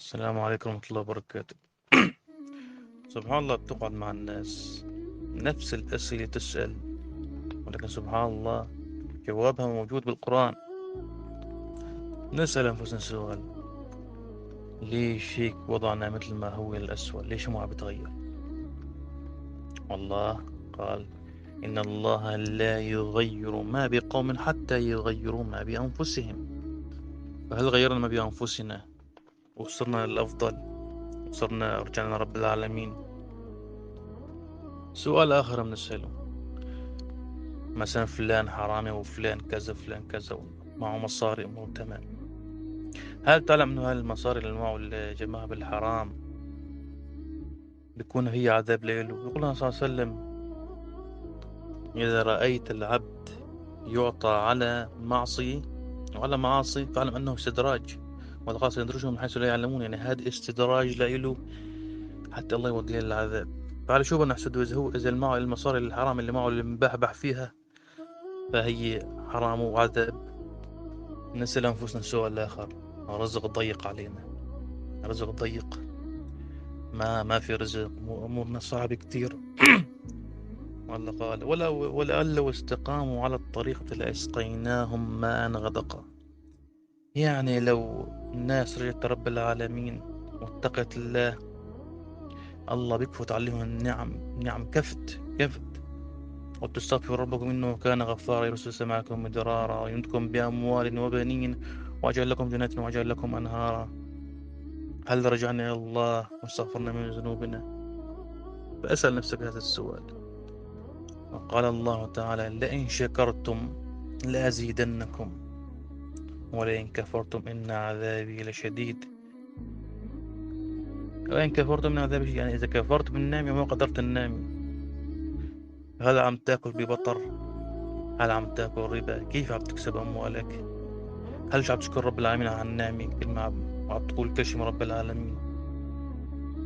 السلام عليكم ورحمة الله وبركاته. سبحان الله، بتقعد مع الناس نفس الأسئلة تسأل، ولكن سبحان الله جوابها موجود بالقرآن. نسأل أنفسنا سؤال: ليش هيك وضعنا مثل ما هو الأسوأ؟ ليش ما عم بتغير؟ والله قال: إن الله لا يغير ما بقوم حتى يغيروا ما بأنفسهم. فهل غيرنا ما بأنفسنا وصرنا للأفضل؟ وصرنا رجعنا لرب العالمين؟ سؤال آخر بنسأله: مثلا فلان حرامي وفلان كذا فلان كذا معه مصاري أموره تمام، هل تعلم أنه هاي المصاري اللي معه اللي جمعها بالحرام بيكون هي عذاب له؟ يقول الله صلى الله عليه وسلم: إذا رأيت العبد يعطى على معصية وعلى معاصي فاعلم أنه استدراج، والله سيدرجهم من حيث لا يعلمون. يعني هذا استدراج له حتى الله يوديه للعذاب. فعلى شو بدنا نحسده؟ إذا هو إذا معه المصاري الحرام اللي معه اللي مبحبح فيها فهي حرام وعذاب. نسأل أنفسنا السؤال الآخر: رزق ضيق علينا، رزق ضيق، ما في رزق، أمورنا صعبة كتير. والله قال: ولأن لو استقاموا على الطريقة لأسقيناهم ماء غدقا. يعني لو الناس رجعت رب العالمين واتقت الله، الله بيكفت عليهم النعم، نعم كفت. وتستغفر ربكم إنه كان غفارا يرسل السماء مدرارا ويمدكم بأموال وبنين وأجعل لكم جنات وأجعل لكم أنهارا. هل رجعنا إلى الله واستغفرنا من ذنوبنا؟ فأسأل نفسك هذا السؤال. وقال الله تعالى: لئن شكرتم لأزيدنكم ولئن كفرتم إن عذابي لشديد. وإن كفرتم من عذابي شديد، يعني إذا كفرت بالنعمة وما قدرت النعمة، هل عم تاكل ببطر؟ هل عم تاكل ربا؟ كيف عم تكسب أموالك؟ هل مش عم تشكر رب العالمين على النعمة؟ كل ما عم تقول كل شيء من رب العالمين.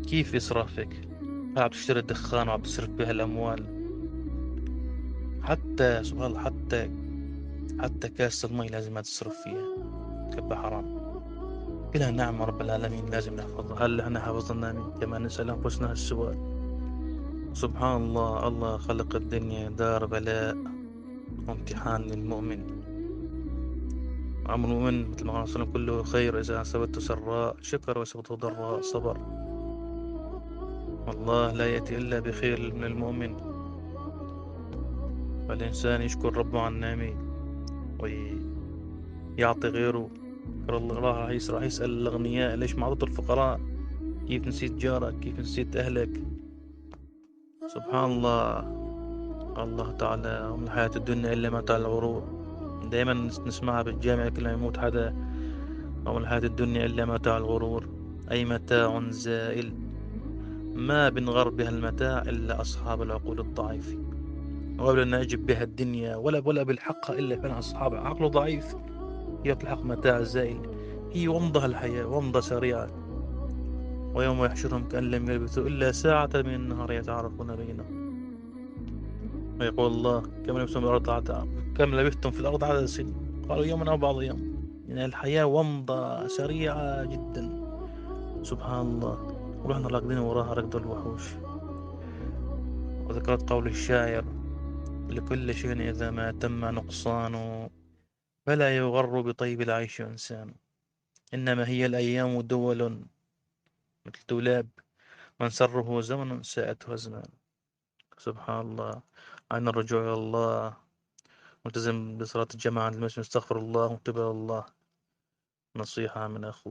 كيف إسرافك؟ هل عم تشتري الدخان وعم تصرف بها الأموال؟ حتى سبحان الله، حتى كاس المي لازم ما تصرف فيها، تبقى حرام. كلها نعم رب العالمين لازم نحفظها. هل احنا حفظنا النعمة؟ كما نسأل أنفسنا السؤال. سبحان الله، الله خلق الدنيا دار بلاء وامتحان للمؤمن. أمر المؤمن مثل ما قال صلى الله عليه وسلم: كله خير، إذا أصابته سراء شكر وأصابته ضراء صبر. والله لا يأتي إلا بخير من المؤمن. فالإنسان يشكر ربه على النعمة ويعطي غيره. الله راح يسأل الأغنياء: ليش ما أعطيت الفقراء؟ كيف نسيت جارك؟ كيف نسيت أهلك؟ سبحان الله. الله تعالى: ومن الحياة الدنيا إلا متاع الغرور. دائما نسمعها بالجامع كل ما يموت حدا: ومن الحياة الدنيا إلا متاع الغرور، أي متاع زائل ما بنغر بها المتاع إلا أصحاب العقول الضعيفة. وقبل أن أجب بها الدنيا ولا بالحق إلا فعلا أصحاب عقل ضعيف. هي الحق متاع زائل، هي ومضة الحياة، ومضة سريعة. ويوم يحشرهم كأن لم يلبثوا إلا ساعة من النهار يتعارفون بينهم. ويقول الله: كم لبثتم في الأرض عدد سنين؟ قالوا يوما أو بعض يوم. يعني الحياة ومضة سريعة جدا. سبحان الله. ونحن راكدين وراها ركض الوحوش. وذكرت قول الشاعر: لكل شيء إذا ما تم نقصان فلا يغر بطيب العيش إنسان. إنما هي الأيام دول مثل دولاب، من سره زمن ساءته أزمان. سبحان الله. عن الرجوع إلى الله، ملتزم بصلاة الجماعة عند المسجد، استغفر الله وتوب إلى الله. نصيحة من أخوه.